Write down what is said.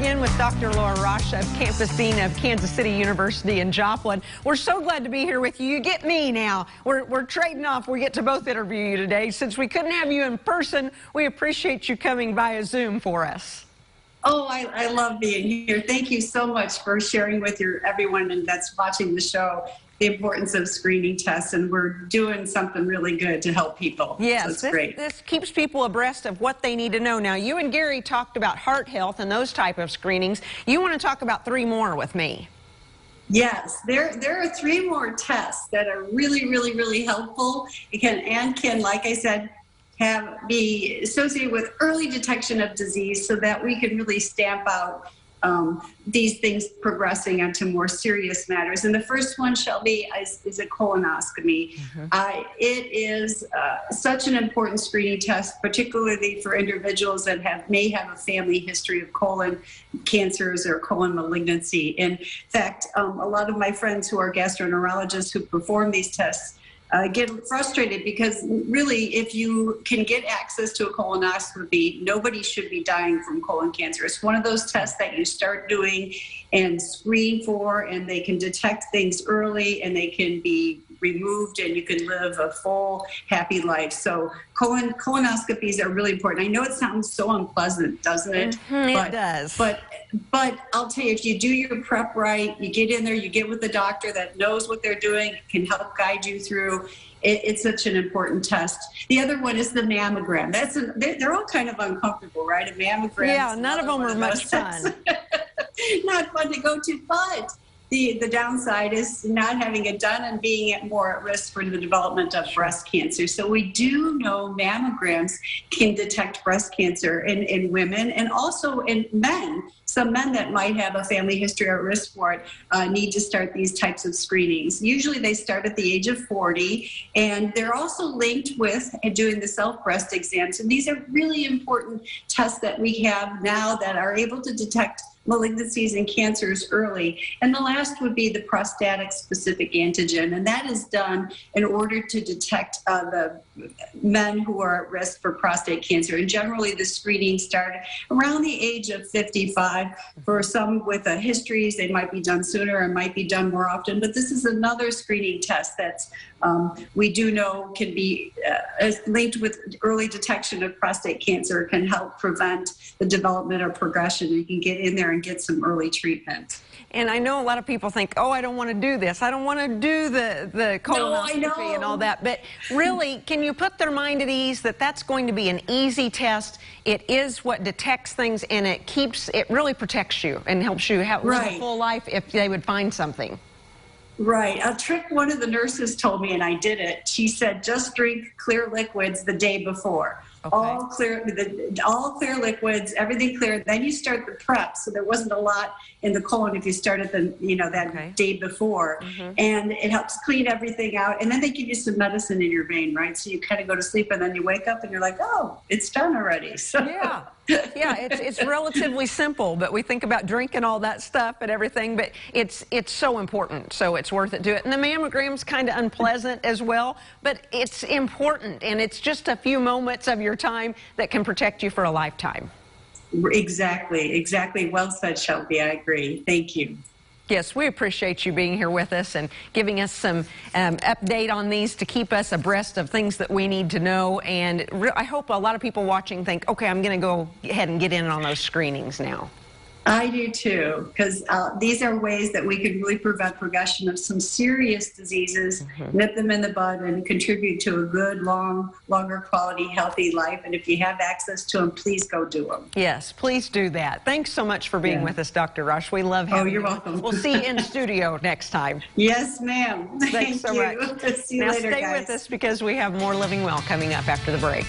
again with Dr. Laura Rasha, Campus Dean of Kansas City University in Joplin. We're so glad to be here with you. You get me now. We're trading off. We get to both interview you today. Since we couldn't have you in person, we appreciate you coming via Zoom for us. Oh, I love being here. Thank you so much for sharing with everyone that's watching the show the importance of screening tests, and we're doing something really good to help people. Yes, so great. This keeps people abreast of what they need to know. Now, you and Gary talked about heart health and those type of screenings. You want to talk about 3 more with me. Yes, there are 3 more tests that are really helpful. It can, like I said, be associated with early detection of disease so that we can really stamp out these things progressing onto more serious matters. And the first one, Shelby, is a colonoscopy. It is such an important screening test, particularly for individuals that may have a family history of colon cancers or colon malignancy. In fact, a lot of my friends who are gastroenterologists who perform these tests get frustrated because really, if you can get access to a colonoscopy, nobody should be dying from colon cancer. It's one of those tests that you start doing and screen for, and they can detect things early and they can be removed and you can live a full, happy life. So colonoscopies are really important. I know it sounds so unpleasant, doesn't it? It does. But I'll tell you, if you do your prep right, you get in there, you get with a doctor that knows what they're doing, can help guide you through. It's such an important test. The other one is the mammogram. They're all kind of uncomfortable, right? A mammogram. Yeah, none of them are much fun. Not fun to go to, but the downside is not having it done and being more at risk for the development of breast cancer. So we do know mammograms can detect breast cancer in women and also in men. Some men that might have a family history or risk for it need to start these types of screenings. Usually they start at the age of 40, and they're also linked with doing the self-breast exams. And these are really important tests that we have now that are able to detect malignancies and cancers early. And the last would be the prostatic specific antigen, and that is done in order to detect the men who are at risk for prostate cancer. And generally the screening started around the age of 55. For some with histories, they might be done sooner and might be done more often, but this is another screening test that we do know can be linked with early detection of prostate cancer, can help prevent the development or progression. You can get in there and get some early treatment. And I know a lot of people think, oh, I don't want to do this. I don't want to do the colonoscopy and all that. But really, can you put their mind at ease that that's going to be an easy test? It is what detects things, and it really protects you and helps you live a full life if they would find something. Right. A trick one of the nurses told me, and I did it. She said, just drink clear liquids the day before. Okay. All clear liquids, everything clear. Then you start the prep. So there wasn't a lot in the colon if you started that day before. And it helps clean everything out. And then they give you some medicine in your vein, right? So you kind of go to sleep and then you wake up and you're like, oh, it's done already. So. Yeah, it's relatively simple, but we think about drinking all that stuff and everything, but it's so important, so it's worth it to it. And the mammogram's kind of unpleasant as well, but it's important, and it's just a few moments of your time that can protect you for a lifetime. Exactly. Well said, Shelby. I agree. Thank you. Yes, we appreciate you being here with us and giving us some update on these to keep us abreast of things that we need to know. And I hope a lot of people watching think, okay, I'm going to go ahead and get in on those screenings now. I do too, because these are ways that we could really prevent progression of some serious diseases, nip them in the bud, and contribute to a good, longer quality, healthy life. And if you have access to them, please go do them. Yes, please do that. Thanks so much for being with us, Dr. Rush. We love having you. Oh, you're welcome. We'll see you in studio next time. Yes, ma'am. Thanks so much. See you later, stay guys. with us because we have more Living Well coming up after the break.